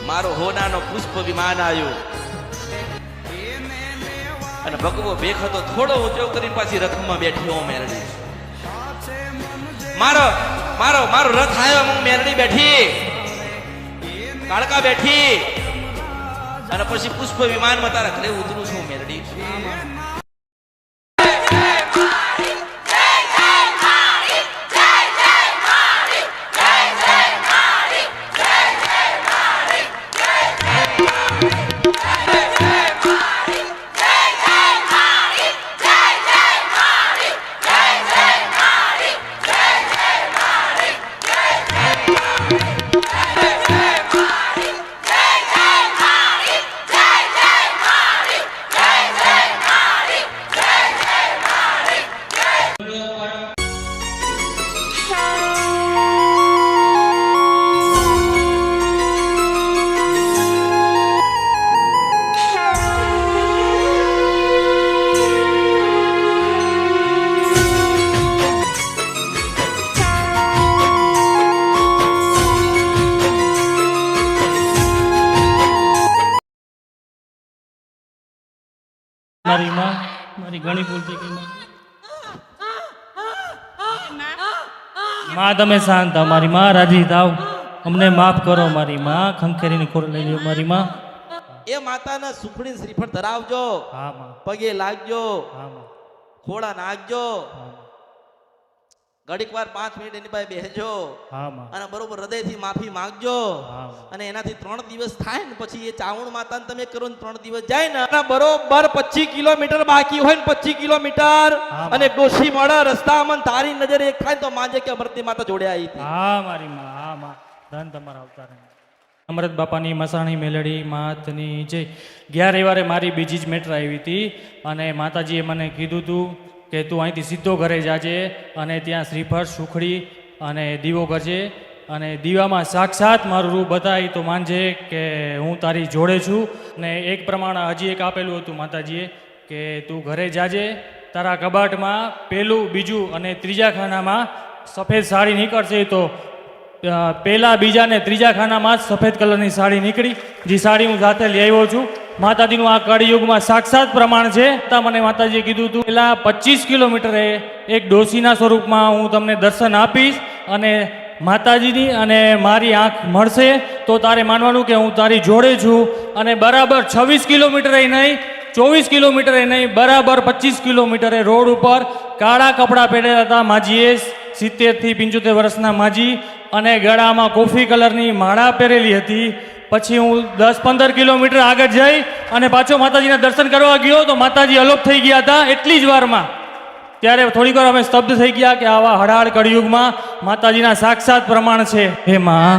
મારો હોનાનો પુષ્પ વિમાન આવ્યો અને ભગવો ભેખ હતો થોડો ઊંચો કરીને પાછી રથમાં બેઠી હું મેરડી મારો મારો મારો રથ આવ્યો હું મેરડી બેઠી કાળકા બેઠી અને પછી પુષ્પ વિમાનમાં તારા ઘરે ઉતરું છું મેરડી મારી માં મારી ઘણી ભૂલ થઈ ગઈ માં તમે શાંત થાવ મારી માં રાજી થાવ અમને માફ કરો મારી માં ખંખેરીની ખોર લઈ લ્યો મારી માં એ માતાના સુખડી શ્રીફળ ધરાવજો હા માં પગે લાગજો હા માં ખોળા નાખજો હા માં ઘડીક વાર 5 મિનિટ એની પાસે બેસજો હા માં અને બરોબર હૃદયથી માફી માંગજો હા માં અને એનાથી 3 દિવસ થાય ને પછી એ ચાવણ માતાને તમે કરો ને 3 દિવસ જાય ને અને બરોબર 25 કિલોમીટર બાકી હોય ને 25 કિલોમીટર અને ડોશી મળે રસ્તામાં તારી નજર એક થાય તો માનજે કે અમૃતની માતા જોડે આવી હતી હા મારી માં હા માં ધન તમારા અવતાર અમૃત બાપાની મસાણી મેલડી માતની જય ગયા રવિવારે મારી બીજી જ મેટર આવી હતી અને માતાજીએ મને કીધું હતું કે તું અહીંથી સીધો ઘરે જાજે અને ત્યાં શ્રીફળ સુખડી અને દીવો કરજે અને દીવામાં સાક્ષાત મારું રૂપ બતાવી તો માનજે કે હું તારી જોડે છું ને એક પ્રમાણે હજી એક આપેલું હતું માતાજીએ કે તું ઘરે જાજે તારા કબાટમાં પહેલું બીજું અને ત્રીજા ખાનામાં સફેદ સાડી નીકળશે તો પહેલા બીજા ને ત્રીજા ખાનામાં જ સફેદ કલરની સાડી નીકળી જે સાડી હું સાથે લઈ આવ્યો છું માતાજીનું આ કળિયુગમાં સાક્ષાત પ્રમાણ છે તો મને માતાજીએ કીધું હતું પેલા 25 કિલોમીટરે એક ડોશીના સ્વરૂપમાં હું તમને દર્શન આપીશ અને માતાજીની અને મારી આંખ મળશે તો તારે માનવાનું કે હું તારી જોડે છું અને બરાબર 26 કિલોમીટરે નહીં 24 કિલોમીટરે નહીં બરાબર 25 કિલોમીટરે રોડ ઉપર કાળા કપડાં પહેરેલા હતા માજીએ 70 થી 75 વર્ષના માજી અને ગળામાં કોફી કલરની માળા પહેરેલી હતી પછી હું 10-15 કિલોમીટર આગળ જઈ અને પાછો માતાજીના દર્શન કરવા ગયો તો માતાજી અલોપ થઈ ગયા હતા એટલી જ વારમાં ત્યારે થોડીક વાર અમે સ્તબ્ધ થઈ ગયા કે આવા હડાળ કળિયુગમાં માતાજીના સાક્ષાત પ્રમાણ છે હે માં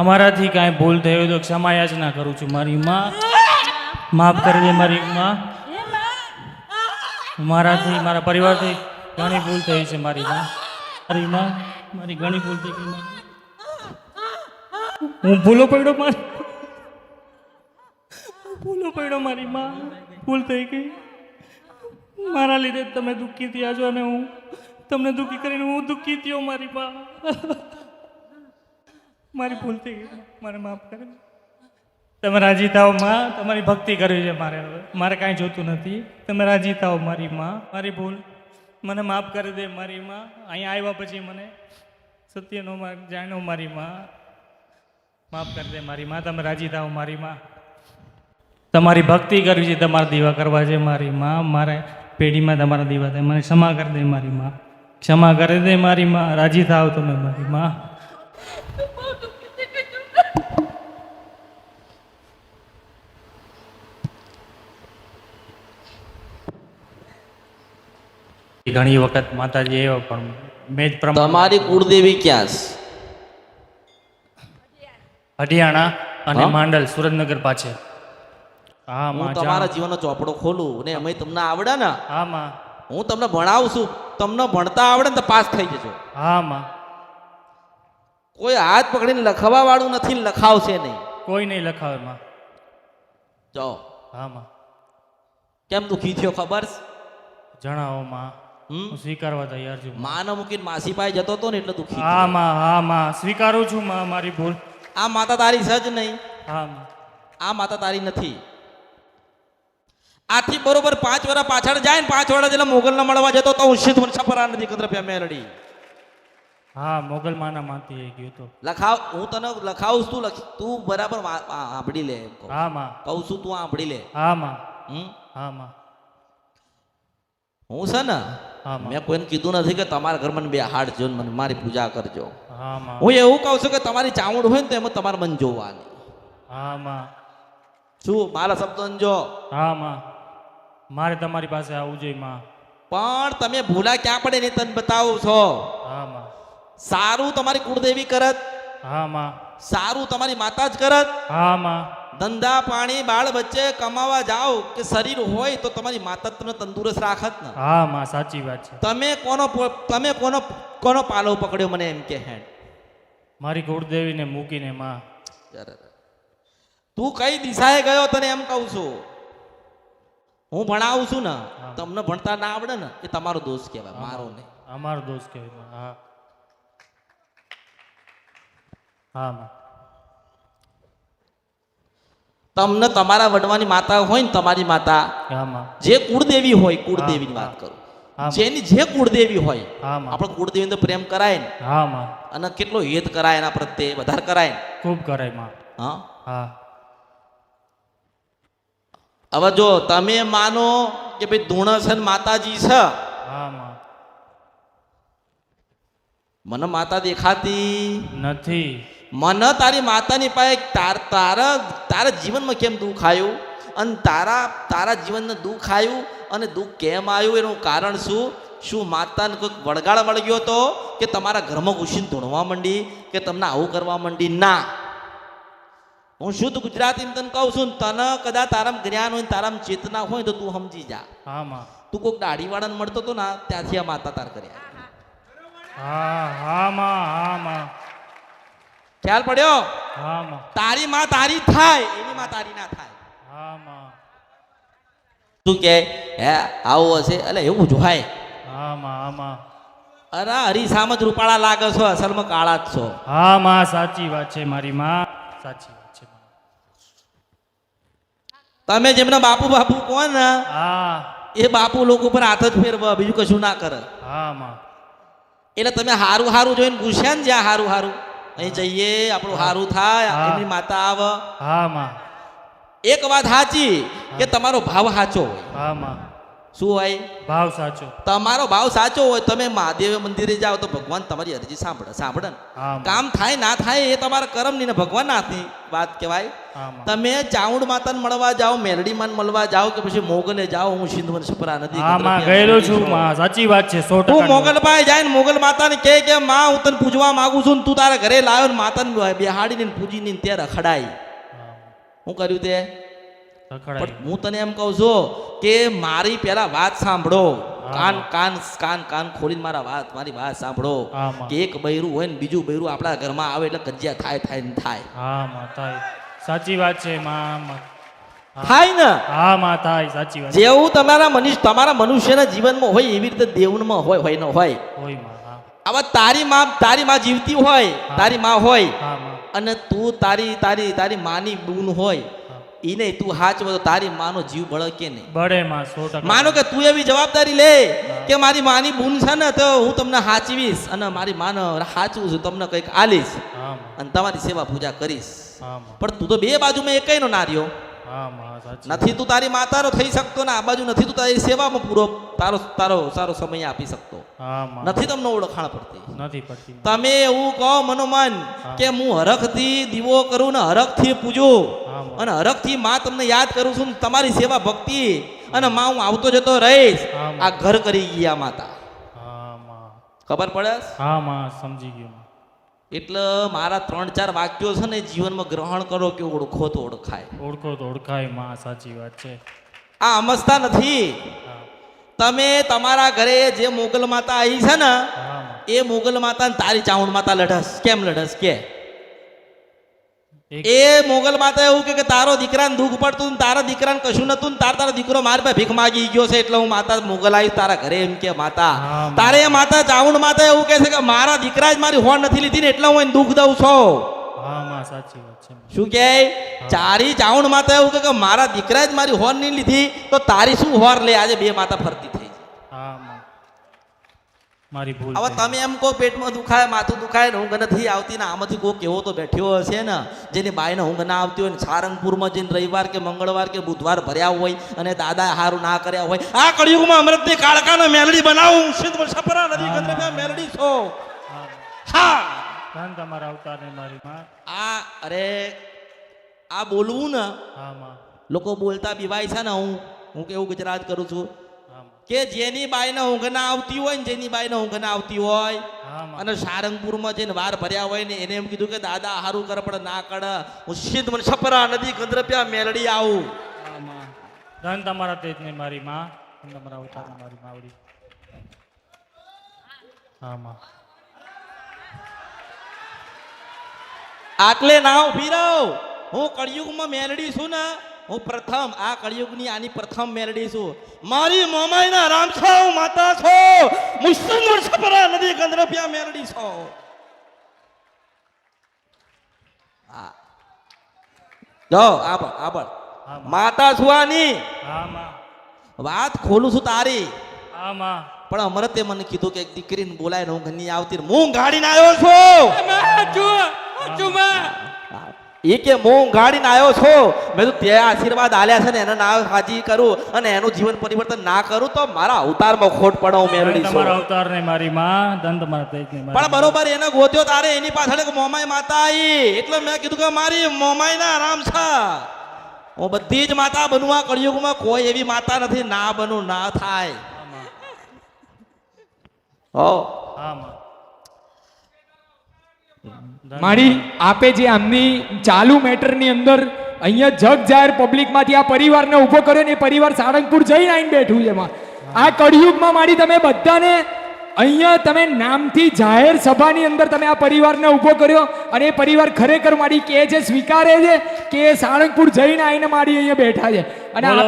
અમારાથી કાંઈ ભૂલ થઈ હોય તો ક્ષમા યાચના કરું છું મારી માં માફ કરી દે મારી માં મારાથી મારા પરિવારથી ઘણી ભૂલ થઈ છે મારી માં મારી ઘણી ભૂલ થઈ ગઈ હું ભૂલો પડ્યો મારી માં ભૂલ થઈ ગઈ મારા લીધે તમે દુઃખી થયા છો અને હું તમને દુઃખી કરીને હું દુઃખી થયો મારી માં મારી ભૂલ થઈ ગઈ મારે માફ કરે તમે રાજી થાઓ માં તમારી ભક્તિ કરવી છે મારે કાંઈ જોતું નથી તમે રાજી થાઓ મારી માં મારી ભૂલ મને માફ કરી દે મારી માં અહીંયા આવ્યા પછી મને સત્યનો માર્ગ જાણ્યો મારી માં માફ કરી દે મારી માં તમે રાજી થાઓ મારી માં તમારી ભક્તિ કરવી છે તમારા દીવા કરવા છે મારી માં મારે પેઢીમાં તમારા દીવા થાય મને ક્ષમા કરી દે મારી માં ક્ષમા કરી દે મારી માં રાજી થાવ તમે મારી માં ઘણી વખત માતાજી એવા પણ મેં જ તમારી કુળદેવી ક્યાં છે હરિયાણા અને માંડલ સુરેન્દ્રનગર પાછળ હા હું તમારા જીવનનો ચોપડો ખોલું ને અમે તમને આવડે ને હા માં હું તમને ભણાવું છું તમને ભણતા આવડે ને તો પાસ થઈ જજો હા માં કોઈ હાથ પકડીને લખવા વાળું નથી ને લખાવશે નહીં કોઈ નહીં લખાવે માં જાઓ હા માં કેમ દુખી થયો ખબર જણાવો માં હું સ્વીકારવા તૈયાર છું માને મૂકીને માસી પાસે જતો હતો ને એટલે દુખી હા માં સ્વીકારું છું માં મારી ભૂલ આ માતા તારી સજ નહીં હા માં આ માતા તારી નથી. આથી બરોબર 5 વર્ષ પાછળ જાય ને 5 વર્ષ એટલે મોગલને મળવા જતો તો ઉષિત વંશપરા નદી કદ્રપ્યા મેલડી હા મોગલ માના માંથી એ ગયો તો. લખાવ હું તને લખાવું છું, તું બરાબર સાંભળી લે એમ કહું. હા માં કહું છું તું સાંભળી લે. હા માં હમ હા માં હું છે ને હા માં મેં કોઈને કીધું નથી કે તમારા ઘરમાં બે હાડ જો મને મારી પૂજા કરજો. હા માં હું એવું કહું છું કે તમારી ચાવડ હોય ને તો એમાં તમારે મન જોવાની. હા માં શું મારા શબ્દો જો. હા માં મારે તમારી પાસે આવવું જોઈએ માં. પણ તમે ભૂલા ક્યાં પડે ને તને બતાવું છો. હા માં સારું તમારી કુળદેવી કરત, હા માં સારું તમારી માતા જ કરત. હા માં ધંધા પાણી બાળ બચ્ચે કમાવા જાઓ કે શરીર હોય તો તમારી માતા તમને તંદુરસ્ત રાખત ને. હા માં સાચી વાત છે. તમે કોનો પાલવ પકડ્યો મને એમ કે હેડ. મારી કુળદેવીને મૂકીને માં. તું કઈ દિશાએ ગયો તને એમ કહું છું. હું ભણાવું છું ને હા. તમને ભણતા ના આવડે ને એ તમારો દોષ કહેવાય, મારો નહીં. અમારો દોસ્ત કહેવાય માં. હા હા માં તમને તમારા વડવાની માતા હોય ને તમારી માતા હા માં જે કુળદેવી હોય કુળદેવીની વાત કરું, હા. જેની જે કુળદેવી હોય હા માં આપણે કુળદેવીને તો પ્રેમ કરાય ને હા માં અને કેટલો હેત કરાય એના પ્રત્યે વધારે કરાય ને. ખૂબ કરાય માં. હા હા હવે જો તમે માનો કે ભાઈ ધૂણસન માતાજી છે, હા માં મને માતા દેખાતી નથી. મને તારી માતાની પાસે તારા જીવનમાં કેમ દુઃખ આવ્યું અને તારા જીવનને દુઃખ આવ્યું અને દુઃખ કેમ આવ્યું એનું કારણ શું? શું માતાને કોઈક વળગાળ વળગ્યો હતો કે તમારા ઘરમાં ઘૂસીને ધૂણવા માંડી કે તમને આવું કરવા માંડી? ના, હું શુદ્ધ ગુજરાતી તને કહું છું. તને કદાચ તારામાં જ્ઞાન હોય તારામાં ચેતના હોય તો તું સમજી જા. હા માં તું કોઈક દાઢીવાળાને મળતો હતો ને ત્યાંથી આ માતા તાર કર્યા. હા હા માં હા માં ખ્યાલ પડ્યો? હા માં તારી માં તારી થાય, એની માં તારી ના થાય. હા માં તું કે હે આવું હશે એટલે એવું જ હોય. હા માં હા માં અરે હરીસામ જ રૂપાળા લાગે છો, અસલમાં કાળા જ છો. હા માં સાચી વાત છે મારી માં. સાચી વાત છે માં. તમે જેમને બાપુ બાપુ કહો ને હા એ બાપુ લોકો પર હાથ જ ફેરવા, બીજું કશું ના કરે. હા માં એટલે તમે હારું હારું જોઈને પૂછ્યા ને જ્યાં હારું હારું અહીં જઈએ આપણું હારું થાય, હા. એમની માતા આવે. હા માં એક વાત સાચી કે તમારો ભાવ સાચો હોય. હા માં શું હોય? ભાવ સાચો. તમારો ભાવ સાચો હોય, તમે મહાદેવ મંદિરે જાઓ તો ભગવાન તમારી અરજી સાંભળે ને. હા માં કામ થાય ના થાય એ તમારા કર્મની ને ભગવાન હાથની વાત કહેવાય. હા માં તમે ચાઉંડ માતાને મળવા જાઓ, મેલડી માને મળવા જાઓ કે પછી મોગલે જાઓ, હું સિંધ વંશપરા નદી હા માં ગયેલો છું માં. સાચી વાત છે 100%. તું મોગલ પાસે જાય ને મોગલ માતાને કહે કે માં હું તને પૂજવા માંગુ છું ને તું તારા ઘરે લાવ્યો ને માતાને બેહાડીને પૂજીને ત્યાં રખડાઈ. હું કર્યું તે? પણ હું તને એમ કહું છું કે મારી પેલા વાત સાંભળો. કાન કાન કાન કાન ખોલીને મારી વાત સાંભળો હા માં કે એક બૈરું હોય ને બીજું બૈરું આપણા ઘરમાં આવે એટલે કજિયા થાય ને થાય. હા માં થાય. સાચી વાત છે માં. થાય ને? હા માં થાય. સાચી વાત જેવું તમારા મનુષ્યના જીવનમાં હોય એવી રીતે દેવમાં હોય ન હોય. હોય માં. હા આવા તારી માં જીવતી હોય, તારી માં હોય હા માં અને તું તારી માની બૂન હોય ઈ નહીં તું હાચવો તો તારી માનો જીવ બળકે નહીં. બળે માં 100%. માનો કે તું એવી જવાબદારી લે કે મારી માની બૂન છે ને તો હું તમને હાચવીશ અને મારી માને હાચવું છું, તમને કંઈક આલીશ હા માં અને તમારી સેવા પૂજા કરીશ. હા માં પણ તું તો બે બાજુમાં એકય નો ના રહ્યો. હા માં સાચી. નથી તું તારી માતાનો થઈ શકતો ને આ બાજુ નથી તું તારી સેવામાં પૂરો સારો સમય આપી શકતો. હા માં નથી તમને ઓળખાણ પડતી. નથી પડતી. તમે એવું કહો મનોમન કે હું હરખથી દીવો કરું ને હરખથી પૂજું હા માં અને હરખથી માં તમને યાદ કરું છું ને તમારી સેવા ભક્તિ અને માં હું આવતો જતો રહીશ. હા માં. આ ઘર કરી ગયા માતા. હા માં ખબર પડે? હા માં સમજી ગયો માં. એટલે મારા 3-4 વાક્યો છે ને જીવનમાં ગ્રહણ કરો કે ઓળખો તો ઓળખાય. ઓળખો તો ઓળખાય માં. સાચી વાત છે. આ અમસ્તા નથી. હા તમે તમારા ઘરે જે મોગલ માતા આવી છે ને હા માં એ મોગલ માતા તારી ચાઉંડ માતા લડસ. કેમ લડસ કે? એક એ મોગલ માતા એવું કે તારો દીકરાને દુઃખ પડતું ને તારા દીકરાને કશું નતું ને તારો દીકરો મારી પાસે ભીખ માગી ગયો છે એટલે હું માતા મોગલ આવી તારા ઘરે એમ કે માતા. હા. તારે એ માતા ચાઉંડ માતા એવું કે છે કે મારા દીકરા જ મારી હોણ નથી લીધી ને એટલે હું એને દુઃખ દઉં છું. હા માં માં સાચી વાત છે માં. શું કે ચારી ચાવણ માતા એવું કહે કે મારા દીકરાએ જ મારી હોર નહીં લીધી તો તારી શું હોર લે? આજે બે માતા ફરતી થઈ છે. હા માં મારી ભૂલ હવે થઈ. તમે એમ કહો પેટમાં દુખાય, માથું દુખાય ને ઊંઘ નથી આવતી ને આમાંથી કોઈ કેવો તો બેઠ્યો હશે ને જેની બાઈને ઊંઘ ના આવતી હોય ને સારંગપુરમાં જઈને રવિવાર કે મંગળવાર કે બુધવાર ભર્યા હોય અને દાદા હારું ના કર્યા હોય. આ કળિયુગમાં અમૃતની કાળકાનો મેલડી બનાવું સિદ્ધ સપરા નદી ગંદરકા મેલડી છો. હા માં. હા ધન તમારા અવતારને મારી માં. આ અરે આ બોલવું ને હા માં. લોકો બોલતા બીવાય છે ને હું કેવું ગુજરાત કરું છું હા માં. કે જેની બાઈને ઊંઘ ના આવતી હોય ને જેની બાઈને ઊંઘ ના આવતી હોય હા માં. અને સારંગપુરમાં જઈને વાર ભર્યા હોય ને એને એમ કીધું કે દાદા હારું કર પણ ના કર હું સિદ્ધ મને છપરા નદી ગંદ્રપ્યા મેલડી આવું. હા માં. ધન તમારા તેજને મારી માં. ધન તમારા અવતારને મારી માવડી. હા માં. આટલે ના ઉભી રહો. હું કળિયુગમાં મેલડી છું ને હું પ્રથમ આ કળિયુગની આની પ્રથમ મેલડી છું. મારી મોમાઈના રામ છો માતા છો મુસ્લિમ છપરા નદી ગંદ્રપ્યા મેલડી છો. હા જો આબળ આબળ હા માં. માતા છુઆની હા માં. વાત ખોલું છું તારી. હા માં. પણ અમરતે મને કીધું કે એક દીકરીને બોલાય ને ઊંઘ નહીં આવતી હું ગાડીને આવ્યો છું. એ કે હું ગાડીને આવ્યો છો. મેં તો તે આશીર્વાદ આલ્યા છે ને એને ના હાજી કરું અને એનું જીવન પરિવર્તન ના કરું તો મારા અવતારમાં ખોટ પડે હું ધન મેળવી છું. તમારા અવતારને મારી માં. ધન તમારા તેજને મારી પણ બરોબર એને ગોત્યો તારે એની પાછળ એક મોમાઈ માતા આવી એટલે મેં કીધું કે મારી મોમાઈના આરામ છે. હું બધી જ માતા બનવું આ કળિયુગમાં કોઈ એવી માતા નથી ના બનું ના થાય. હા માં. હો હા માં. ધન મારી આપે જે આમની ચાલુ મેટરની અંદર અહીંયા જગ જાહેર પબ્લિકમાંથી આ પરિવારને ઊભો કર્યો ને એ પરિવાર સારંગપુર જઈને આવીને બેઠું છે એમાં. આ કળિયુગમાં મારી તમે બધાને અહીંયા તમે નામથી જાહેર સભાની અંદર તમે આ પરિવારને ઊભો કર્યો અને એ પરિવાર ખરેખર મારી કે છે સ્વીકારે છે કે એ સારંગપુર જઈને આવીને મારી અહીંયા બેઠા છે અને બોલો.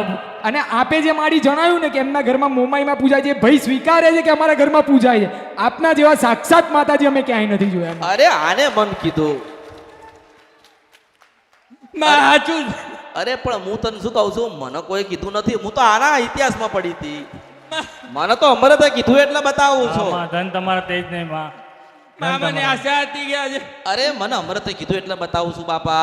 અને આપે જે મારી જણાવ્યું ને કે એમના ઘરમાં મોમાઈમાં પૂજાય છે ભાઈ સ્વીકારે છે કે અમારા ઘરમાં પૂજાય છે. આપના જેવા સાક્ષાત માતાજી અમે ક્યાંય નથી જોયા. અરે આને મન કીધું. અરે પણ હું તને શું કહું છું મને કોઈ કીધું નથી. હું તો આના ઇતિહાસમાં પડી હતી. મને તો અમરતે કીધું એટલે બતાવું હા છું. માં. ધન તમારા તેજને માં. ધન તમારા- અરે મને અમરતે કીધું એટલે બતાવું છું બાપા.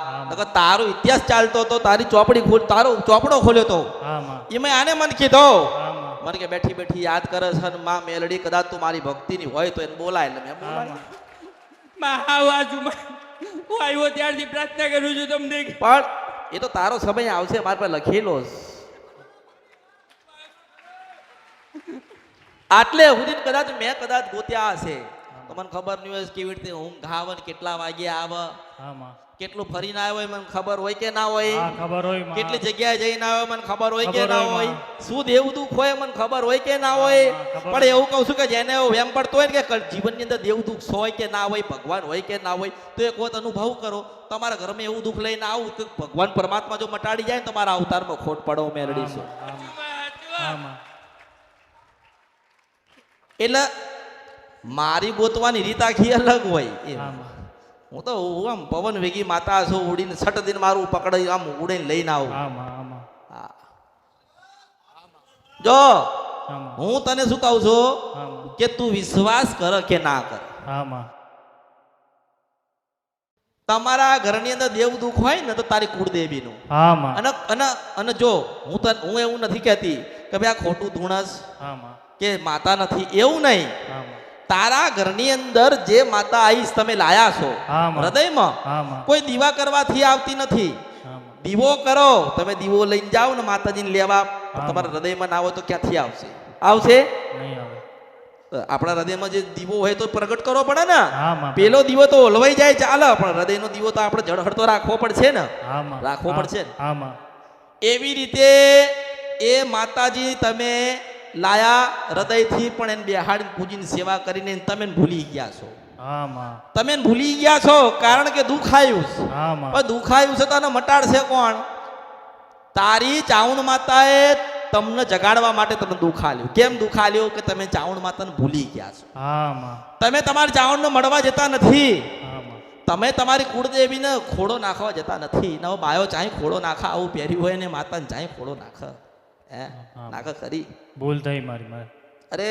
હા. નકર તારો ઇતિહાસ ચાલતો તો તારી ચોપડી ખોલ તારો ચોપડો ખોલ્યો તો હા માં. એમાં આને મન કીધો હા માં. મને કે બેઠી બેઠી યાદ કરે છે અને માં મેલડી કદાચ તું મારી ભક્તિની હોય તો એને બોલાય એટલે મેં હા બોલાય. માં. પણ એ તો તારો સમય આવશે મારા પાસે લખેલો છે. આટલે સુધી કદાચ મેં કદાચ ગોત્યા હશે તો મને ખબર નહીં હોય કેવી રીતે ઊંઘ આવે ને કેટલા વાગે આવે હા માં. કેટલું ફરીને આવ્યો હોય મને ખબર હોય કે ના હોય. હા ખબર હોય માં. કેટલી જગ્યાએ જઈને આવ્યો મને ખબર હોય કે ખબર ના હોય હોય. માં. શું દેવું દુઃખ હોય મને ખબર હોય કે ના હોય. હા, ખબર પણ એવું કહું છું કે જેને એવું વેમ પડતો હોય ને કે જીવનની અંદર દેવું દુઃખ હોય કે ના હોય ભગવાન હોય કે ના હોય તો એક વખત અનુભવ કરો. તમારા ઘરમાં એવું દુઃખ લઈને આવું કે ભગવાન પરમાત્મા જો મટાડી જાય ને તમારા અવતારમાં ખોટ પડો મેળવીશું. હા માં. હા માં. એટલે મારી ગોતવાની રીત આખી અલગ હોય એમ. હા માં. હું તો આમ પવન વેગી માતા છું ઉડીને છઠ દિન મારું પકડી આમ ઉડીને લઈને આવું. હા માં. હા માં. હા. જો હા માં. હું તને શું કહું છું હા માં. કે તું વિશ્વાસ કર કે ના કર. હા માં. તમારા ઘરની અંદર દેવ દુઃખ હોય ને તો તારી કુળદેવીનું હા માં. અને અને અને જો હું એવું નથી કહેતી કે ભાઈ આ ખોટું ધૂણસ હા માં. કે માતા નથી એવું નહીં. હા માં. તારા ઘરની અંદર જે માતા આઈશ તમે લાયા છો હા માં. હૃદયમાં હા માં. કોઈ દીવા કરવાથી આવતી નથી. હા માં. દીવો કરો તમે દીવો લઈને જાઓ ને માતાજીને લેવા હા. તમારા હૃદયમાં ના હોય તો ક્યાંથી આવશે? આવશે? નહીં આવે. આપણા હૃદયમાં જે દીવો હોય તો પ્રગટ કરવો પડે ને. હા માં. પેલો દીવો તો ઓલવાઈ જાય ચાલે પણ હૃદયનો દીવો તો આપણે જળહળતો રાખવો પડશે ને. હા માં. રાખવો પડશે ને. હા માં. એવી રીતે એ માતાજી તમે લાયા હૃદયથી પણ એને બેહાડીને પૂજીને સેવા કરીને તમે ભૂલી ગયા છો. હા માં. તમે ભૂલી ગયા છો કારણ કે દુઃખ આવ્યું છે. હા માં. પણ દુઃખ આવ્યું છે તને મટાડશે કોણ? તારી ચાવણ માતાએ તમને જગાડવા માટે તમને દુઃખ આલ્યું. કેમ દુઃખ આલ્યું? કે તમે ચાવણ માતાને ભૂલી ગયા છો. હા માં. તમે તમારી ચાવણને મળવા જતા નથી. હા માં. તમે તમારી કુળદેવીને ખોડો નાખવા જતા નથી. નવો બાયો ચાહી ખોડો નાખા આવું પહેર્યું હોય ને માતાને ચાહી ખોડો નાખ હે નાખ ખરી. ભૂલ થઈ મારી. અરે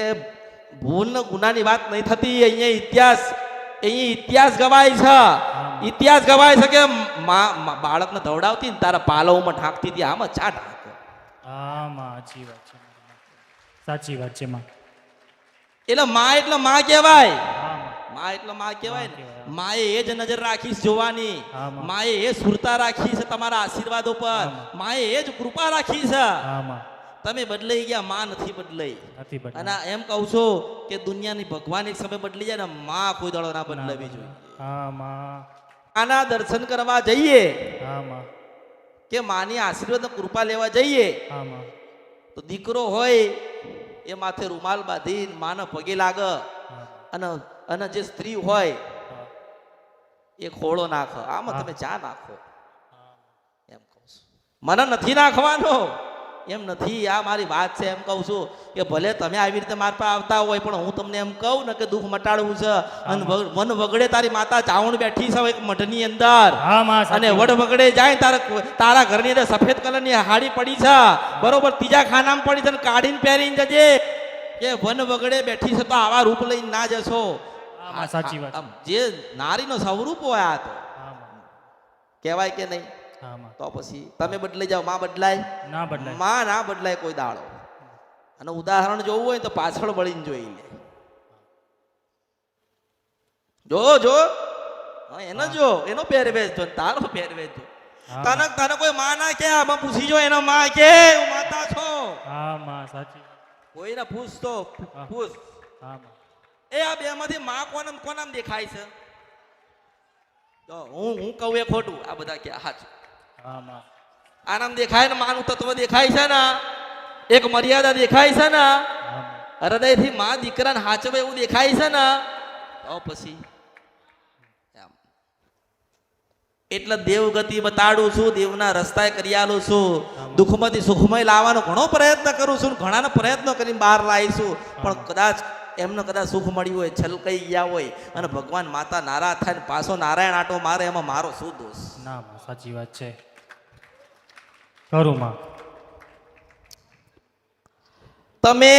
ભૂલ ને ગુનાની વાત નહીં થતી. અહીંયા ઇતિહાસ ગવાય છે. ઇતિહાસ ગવાય છે કે બાળકને દોડાવતી ને તારા પાલવમાં ઢાંકતી હતી. આમાં ચા ઢાંકે. હા માં સાચી વાત છે. સાચી વાત છે માં. એટલે માં કહેવાય. હા માં. માં એટલે માં કહેવાય ને. કહેવાય. માએ એ જ નજર રાખીશ જોવાની. હા માં. માએ એ સુરતા રાખી છે તમારા આશીર્વાદો પર. માએ એ જ કૃપા રાખી છે. હા માં. તમે બદલાઈ ગયા, માં નથી બદલાઈ. નથી બદલાઈ. અને એમ કહું છું કે દુનિયાની ભગવાન એક સમય બદલી જાય ને, માં કોઈ દડો ના બદલાવી જોઈએ. હા માં. આના દર્શન કરવા જઈએ હા માં. કે માની આશીર્વાદ ને કૃપા લેવા જઈએ હા માં. તો દીકરો હોય એ માથે રૂમાલ બાંધીને માને પગે લાગે. અને જે સ્ત્રી હોય એ ખોળો નાખો. આમાં તમે ચા નાખો એમ કહું છું. મને નથી નાખવાનો એમ નથી. આ મારી વાત છે. એમ કહું છું કે ભલે તમે આવી રીતે મારા પાસે આવતા હોય પણ હું તમને એમ કહું ને કે દુઃખ મટાડવું છે. અને વન વગડે તારી માતા ચાવણ બેઠી છે એક મઢની અંદર. હા માં. અને વડ વગડે જાય તારા ઘરની અંદર સફેદ કલરની હાડી પડી છે બરોબર, ત્રીજા ખાનામાં પડી છે, કાઢીને પહેરીને જજે. કે વન વગડે બેઠી છે તો આવા રૂપ લઈને ના જશો. સાચી વાત. જે નારીનો સ્વરૂપ હોય આ તો કહેવાય કે નહીં. તો પછી તમે બદલાઈ જાઓ, માં બદલાય ના બદલાય. માં ના બદલાય કોઈ દાડો. અને ઉદાહરણ જોવું હોય તો પાછળ વળીને જોઈ લે. જો એને જો એનો પહેરવેશ જો, તારો પહેરવેશ જો. તને કોઈ માં ના કે આમાં પૂછી જો એનો માં કે હું માતા છો. હા માં સાચી. કોઈને પૂછતો પૂછ. હા માં. એ આ બે માંથી માં કોનામ દેખાય છે? તો હું કહું એ ખોટું, આ બધા કે સાચું. હા માં. આનામ દેખાય ને માનું તત્વ દેખાય છે ને, એક મર્યાદા દેખાય છે ને, હૃદયથી માં દીકરાને હાચવે એવું દેખાય છે ને, તો પછી એટલે દેવગતિ બતાડું છું, દેવના રસ્તાએ કરી આલું છું. દુઃખમાંથી સુખમય લાવવાનો ઘણો પ્રયત્ન કરું છું, ઘણાનો પ્રયત્ન કરીને બહાર લાવીશું. પણ કદાચ એમને કદાચ સુખ મળ્યું હોય, છલકાઈ ગયા હોય અને ભગવાન માતા નારાજ થાય ને પાછો નારાયણ આટો મારે, એમાં મારો શું દોષ? ના માં સાચી વાત છે. ખરું માં. તમે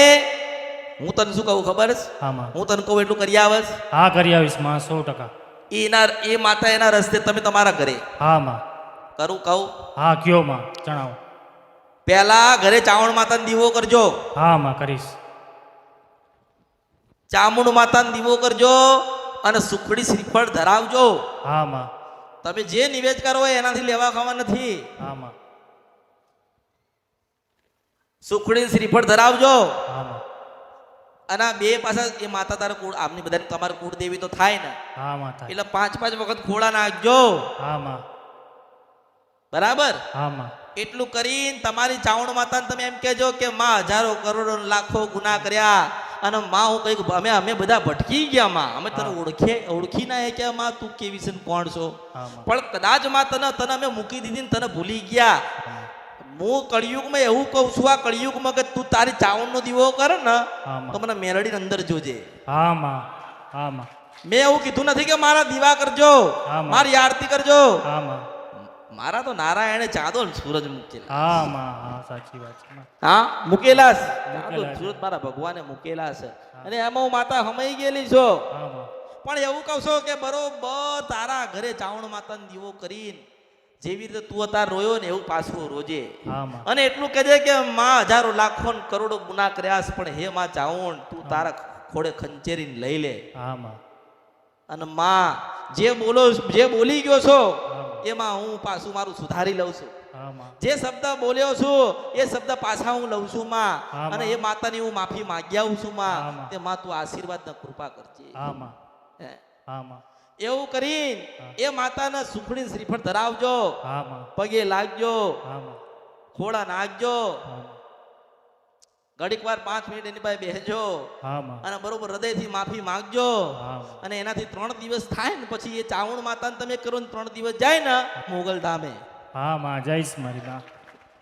હું તને શું કહું ખબર છે? હા માં. હું તને કહું એટલું કરી આવસ. હા કરી આવીશ માં 100%. એ માતા એના રસ્તે, તમે તમારા ઘરે. હા માં. કરું કહું? હા કયો માં, જણાવો. પહેલા ઘરે ચાવણ માતાને દીવો કરજો. હા માં કરીશ. ચામુંડ માતાને દીવો કરજો અને સુખડી શ્રીફળ ધરાવજો. હા માં. તમે જે નિવેદ કરો એનાથી લેવા ખાવા નથી. હા માં. સુખડી શ્રીફળ ધરાવજો. હા માં. અને બે પાછા એ માતા તારા કુળ આમની બધા તમારે કુળદેવી તો થાય ને, હા માં થાય. એટલે 5 વખત ખોળા નાખજો. હા માં. બરાબર? હા માં. એટલું કરીને તમારી ચાવણ માતાને તમે એમ કહેજો કે માં હજારો કરોડો લાખો ગુના કર્યા અને માં હું કઈક અમે બધા ભટકી ગયા માં, અમે તને ઓળખી ના કે માં તું કેવી છે, કોણ છો. પણ કદાચ માં તને અમે મૂકી દીધી ને તને ભૂલી ગયા. હું કળિયુગમાં એવું કહું છું, આ કળિયુગમાં કે તું તારી ચાવણનો દીવો કર ને તો મને મેલડી અંદર જોજે. હા માં. હા માં. મેં એવું કીધું નથી કે મારા દીવા કરજો, મારી આરતી કરજો. હા માં. મારા તો નારાયણે ચાદો સૂરજ મૂકેલા. હા માં. હા સાચી વાત છે. હા મૂકેલા છે ચાદો સૂરજ, મારા ભગવાને મૂકેલા છે. અને એમાં હું માતા હમાઈ ગયેલી છો. હા માં. પણ એવું કહું છું કે બરોબર તારા ઘરે ચાવણ માતાનો દીવો કરીને જેવી રીતે તું અત્યારે રોયો ને એવું પાછું રોજે. હા માં. અને એટલું કહેજે કે માં હજારો લાખો ને કરોડો ગુના કર્યા છે, પણ હે માં ચાવણ તું તારા ખોડે ખંચેરીને લઈ લે. હા માં. અને માં જે બોલી ગયો છો એમાં હું પાછું મારું સુધારી લઉં છું. હા માં. જે શબ્દ બોલ્યો છું એ શબ્દ પાછા હું લઉં છું માં. અને એ માતાની હું માફી માંગી આવું છું માં. તે માં તું આશીર્વાદ ને કૃપા કરજે. હા માં. હા માં. એવું કરીને એ માતાને સુખડી શ્રીફળ ધરાવજો. હા માં. પગે લાગજો. હા માં. ખોળા નાખજો. હા માં. ઘડીક વાર 5 મિનિટ એની પાસે બેસજો. હા માં. અને બરોબર હૃદયથી માફી માંગજો. હા માં. અને એનાથી 3 દિવસ થાય ને પછી એ ચાવણ માતાને તમે કરો ને 3 દિવસ જાય ને મોગલ ધામે. હા માં જઈશ મારી માં.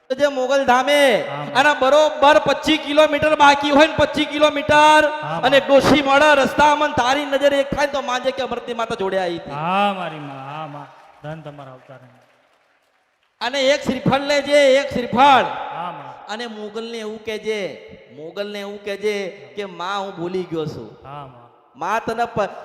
જે મોગલ ધામે હા. અને બરોબર 25 કિલોમીટર બાકી હોય ને 25 કિલોમીટર હા. અને ડોશી મળે રસ્તામાં ને તારી નજર એક થાય ને તો માજે કે અમૃતની માતા જોડે આવી હતી. હા મારી માં, હા માં, ધન તમારા અવતાર હે. અને એક શ્રીફળ લેજે, એક શ્રીફળ હા માં, અને મોગલને એવું કહેજે, મોગલને એવું કહેજે કે માં હું ભૂલી ગયો છું. હા માં, માં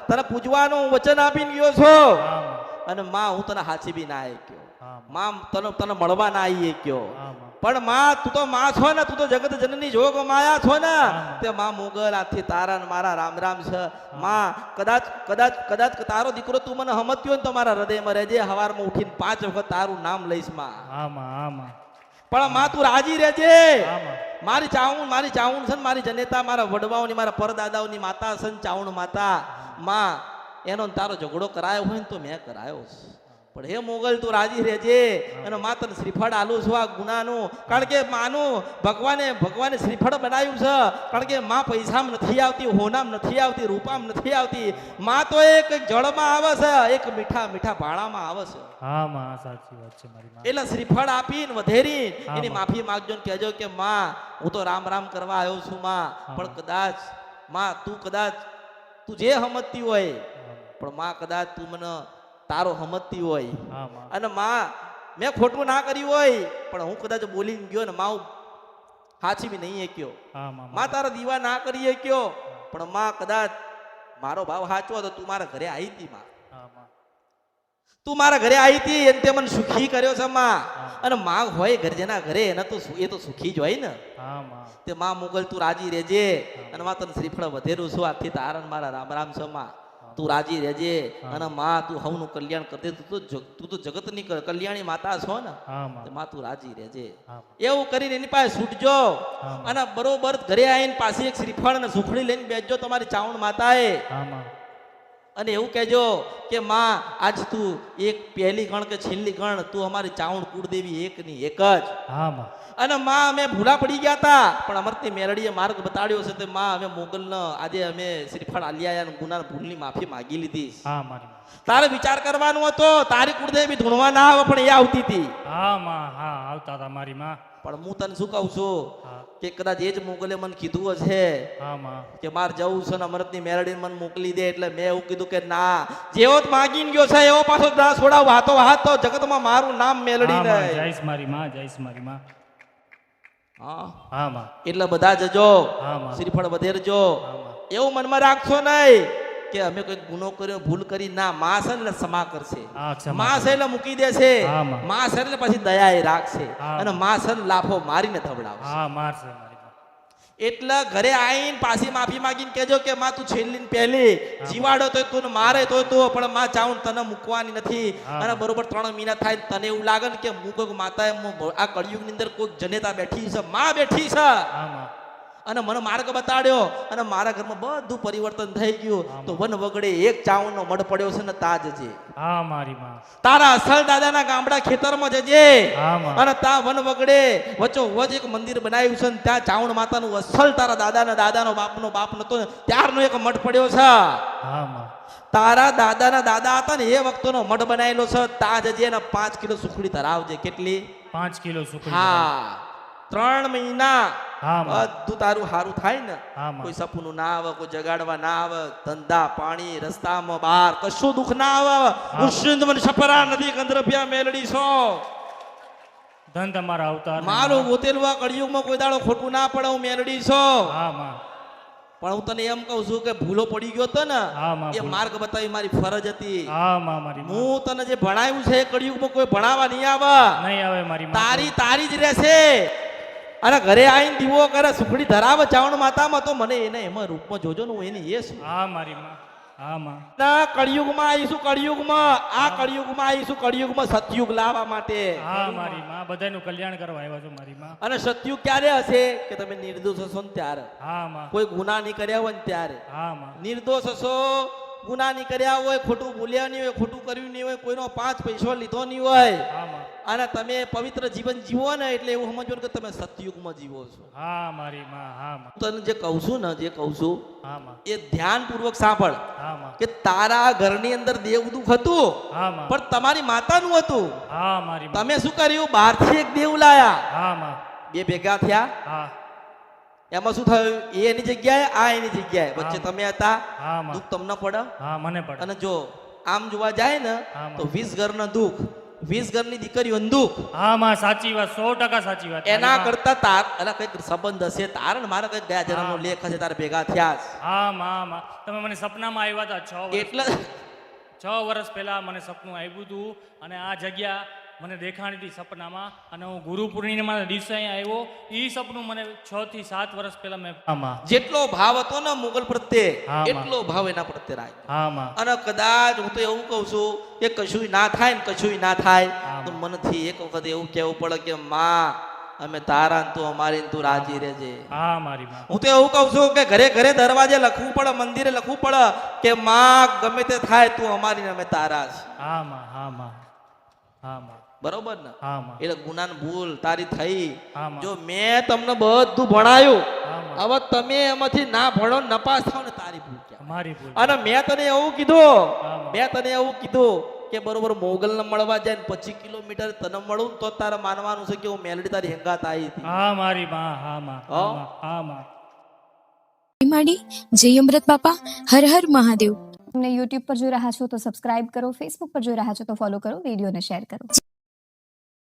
તને પૂજવાનું હું વચન આપીને ગયો છું હા માં, અને માં હું તને હાચી બી ના આવી ગયો. હા માં, માં તને મળવા ના આવી ગયો. હા માં, પણ માં તું તો માં છો ને, તું તો જગત જનની જોગ માયા છો ને. હા. તે માં મોગલ આથી તારા ને મારા રામ રામ છે. માં કદાચ કદાચ કદાચ તારો દીકરો તું મને હમત્યો ને તો મારા હૃદયમાં રહેજે. હવારમાં ઉઠીને 5 વખત તારું નામ લઈશ માં. હા માં, હા માં, પણ માં તું રાજી રહેજે. હા માં, મારી ચાઉણ છે ને મારી જનેતા, મારા વડવાઓની, મારા પરદાદાઓની માતા છે ને ચાઉણ માતા. માં એનો ને તારો ઝઘડો કરાયો હોય ને તો મેં કરાયો છે. પણ હે મોગલ તું રાજી રહેજે અને માં તને શ્રીફળ આલું છું આ ગુનાનું. કારણ કે માનું ભગવાને શ્રીફળ બનાવ્યું છે. કારણ કે માં પૈસામાં નથી આવતી, હોનામાં નથી આવતી, રૂપામાં નથી આવતી. માં તો એક જળમાં આવે છે, એક મીઠા મીઠા ભાણામાં આવે છે. હા માં, સાચી વાત છે મારી માં. એટલે શ્રીફળ આપીને વધેરી હા, એની માં. માફી માંગજો ને કહેજો કે માં હું તો રામ રામ કરવા આવ્યો છું માં. હા. પણ કદાચ માં તું જે હમતતી હોય, પણ માં કદાચ તું મને તારો હમતતી હોય હા માં, અને માં મેં ખોટું ના કર્યું હોય પણ હું કદાચ બોલીને ગયો ને માં હું સાચી બી નહીં શક્યો. હા માં, માં તારા દીવા ના કરી શક્યો પણ માં કદાચ મારો ભાવ સાચો હતો, તું મારા ઘરે આવી હતી માં. હા માં, તું મારા ઘરે આવી હતી અને તે મને સુખી કર્યો છે માં. હા. અને માં હોય ઘર જેના ઘરે એને તો એ તો સુખી જ હોય ને. હા માં, તે માં મોગલ તું રાજી રહેજે અને માં તને શ્રીફળ વધેરું છું આથી તારણ મારા રામ રામ છે માં. તું રાજી રહેજે અને માં તું હવનું કલ્યાણ કરજે. તું તો જગતની કલ્યાણી માતા છો ને. હા માં, તે માં તું રાજી રહેજે. હા માં, એવું કરીને એની પાસે છૂટજો હા. અને બરોબર ઘરે આવીને પાછી એક શ્રીફળ અને સુખડી લઈને બેસજો તમારી ચાવણ માતાએ. હા માં, અને એવું કહેજો કે માં આજ તું એક પહેલી ગણ કે છેલ્લી ગણ તું અમારી ચાવણ કુળદેવી એકની એક જ. હા માં, અને માં અમે ભૂલા પડી ગયા હતા પણ અમરતી મેલડીએ માર્ગ બતાડ્યો છે. તે માં અમે મોગલનો આજે અમે શ્રીફળ આલ્યા અને ગુના ભૂલની માફી માગી લીધી. હા મારી માં. તારે વિચાર કરવાનો હતો, તારી કુળદેવી ધૂણવા ના આવે પણ એ આવતી હતી. હા માં, હા આવતા હતા મારી માં. પણ હું તને શું કહું છું હા, કે કદાચ એ જ મોગલે મને કીધું હશે હા માં, કે મારે જવું છે ને અમરતની મેલડીને મને મોકલી દે. એટલે મેં એવું કીધું કે ના, જેવો જ માગીને ગયો છે એવો પાછો દાસ છોડાવ હાથો હાથ તો જગતમાં મારું નામ મેલડી હા માં, નહીં. જઈશ મારી માં, જઈશ મારી માં. હા હા માં, એટલે બધા જજો, હા માં, શ્રીફળ વધેરજો. હા માં, એવું મનમાં રાખશો નહીં કે અમે કોઈ ગુનો કર્યો, ભૂલ કરી. ના, માં છે ને એટલે ક્ષમા કરશે. હા ક્ષમા માં છે એટલે મૂકી દેશે. હા, માં. માં છે એટલે પછી દયા એ રાખશે. હા. અને માં છે ને લાફો મારીને ધવડાવશે. હા મારશે મારી માં. એટલે ઘરે આવીને પાછી માફી માંગીને કહેજો કે માં તું છેલ્લી ને પહેલી જીવાડો તો તું ને મારે તો તું, પણ માં ચાઉન તને મૂકવાની નથી. હા. અને બરોબર 3 મહિના થાય ને તને એવું લાગે ને કે હું કોઈક માતાએ આ કળિયુગની અંદર કોઈક જનેતા બેઠી છે, માં બેઠી છે હા માં, અને મને માર્ગ બતાડ્યો અને મારા ઘરમાં બધું પરિવર્તન થઈ ગયું. હા. તો વન વગડે એક ચાવણનો મઢ પડ્યો છે ને તાજ છે. હા મારી માં. તારા અસલ દાદાના ગામડા ખેતરમાં જજે હા માં, અને ત્યાં વન વગડે વચ્ચો વચ એક મંદિર બનાવ્યું છે ને ત્યાં ચાવણ માતાનું અસલ તારા દાદાનો બાપ નતો ત્યારનો એક મઠ પડ્યો છે. હા માં, તારા દાદાના દાદા હતા ને એ વખતનો મઠ બનાવેલો છે. ત્યાં જજે ને 5 કિલો સુખડી ધરાવજે. કેટલી? 5 કિલો સુખડી. હા, 3 મહિના હા માં, બધું તારું સારું થાય ને. હા માં. કોઈ સપનું ના આવે, કોઈ જગાડવા ના આવે, ધંધા પાણી રસ્તામાં બહાર કશું દુઃખ ના આવે. હું સિંધવન સપરા નદી કંદરભિયા મેલડી છો. ધન તમારા અવતાર. મારું ગોતેલું આ કળિયુગમાં કોઈ દાડો ખોટું ના પડે. હું મેલડી છો. હા માં, પણ હું તને એમ કહું છું કે ભૂલો પડી ગયો તો ને, હા માં, એ ભૂલ. માર્ગ બતાવી મારી ફરજ હતી. હા માં મારી માં. હું તને જે ભણાવ્યું છે એ કળિયુગમાં કોઈ ભણાવવા નહીં આવે. નહીં આવે મારી માં. તારી જ રહેશે. અને ઘરે આવીને દીવો કરે, સુખડી ધરાવે ચાવણ માતામાં, તો મને એને એમાં રૂપમાં જોજો ને હું એની એ છું. હા મારી માં. હા માં, ના, કળિયુગમાં આવીશું. આ કળિયુગમાં આવીશું. કળિયુગમાં સતયુગ લાવવા માટે. હા મારી માં, બધાનું કલ્યાણ કરવા આવ્યા છો મારી માં. અને સતયુગ ક્યારે હશે કે તમે નિર્દોષ હશો ને ત્યારે. હા માં, કોઈ ગુના નહીં કર્યા હોય ને ત્યારે. હા માં, નિર્દોષ હશો, ગુના નહીં કર્યા હોય, ખોટું બોલ્યા નહીં હોય, ખોટું કર્યું નહીં હોય, કોઈનો 5 પૈસો લીધો નહીં હોય, હા માં, અને તમે પવિત્ર જીવન જીવો ને એટલે એવું સમજો ને કે તમે સતયુગમાં જીવો છો. હા મારી માં, હા માં, તને જે કહું છું ને, જે કહું છું હા માં, એ ધ્યાનપૂર્વક સાંભળ હા માં, કે તારા ઘરની અંદર દેવદૂત હતું હા માં, પણ તમારી માતાનું હતું. હા મારી માં, તમે શું કર્યું? બહારથી એક દેવ લાયા, હા માં, બે ભેગા થયા. હા, એમાં શું થયું? એ એની જગ્યાએ, આ એની જગ્યાએ, વચ્ચે તમે હતા. હા માં, દુઃખ તમને પડે. હા મને પડે, અને જો આમ જોવા જાય ને હા, તો 20 ઘરના દુઃખ, 20 ઘરની દીકરીઓનું દુઃખ, હા માં, સાચી વાત, 100% સાચી વાત. એના મારી માં. કરતા તાર અલા કઈક સંબંધ હશે, તાર ને મારા કઈક ગયા જન્મનો લેખ હશે, તારે ભેગા થયા છે. હા માં, તમે મને સપનામાં આવ્યા હતા 6 વર્ષ, એટલે 6 વર્ષ પહેલા મને સપનું આવ્યું હતું અને આ જગ્યા મને દેખાણી હતી સપનામાં, અને હું ગુરુ પૂર્ણિમાના દિવસે અહીંયા આવ્યો. એ સપનું મને 6 થી 7 વર્ષ પહેલા મેં, હા માં, જેટલો ભાવ હતો ને મુગલ પ્રત્યે હા, માં. એટલો ભાવ એના પ્રત્યે રાખ્યો. હા માં, અને કદાચ હું તો એવું કહું છું કે કશું ના થાય ને કશું ના થાય હા, તો માં. મનથી એક વખત એવું કહેવું પડે કે માં અમે તારા ને તું અમારી ને તું રાજી રહેજે. હા મારી માં, હું તો એવું કહું છું કે ઘરે ઘરે દરવાજે લખવું પડે, મંદિરે લખવું પડે કે માં ગમે તે થાય તું અમારી ને અમે તારા છે. હા માં, હા માં, હા માં, બરોબર ને? હા માં, એટલે ગુનાની ભૂલ તારી થઈ. હા માં, જો મેં તમને બધું ભણાયું, હા માં, હવે તમે એમાંથી ના ભણો ને નપાસ થાવ ને તારી ભૂલ કહેવાય. મારી ભૂલ. અને મેં તને એવું કીધું, હા, માં. મેં તને એવું કીધું કે બરોબર મોગલ ને મળવા જાય ને 25 કિલોમીટર તને મળું ને તો તારે માનવાનું છે કે હું મેલડી તારી હેંગાત આવી હતી. હા મારી માં, હા માં, હા માં, હા માં. માડી જય અમૃત બાપા, હર હર મહાદેવ. તમને યુટ્યુબ પર જોઈ રહ્યા છો તો સબસ્ક્રાઇબ કરો, ફેસબુક પર જોઈ રહ્યા છો તો ફોલો કરો, વિડીયોને શેર કરો.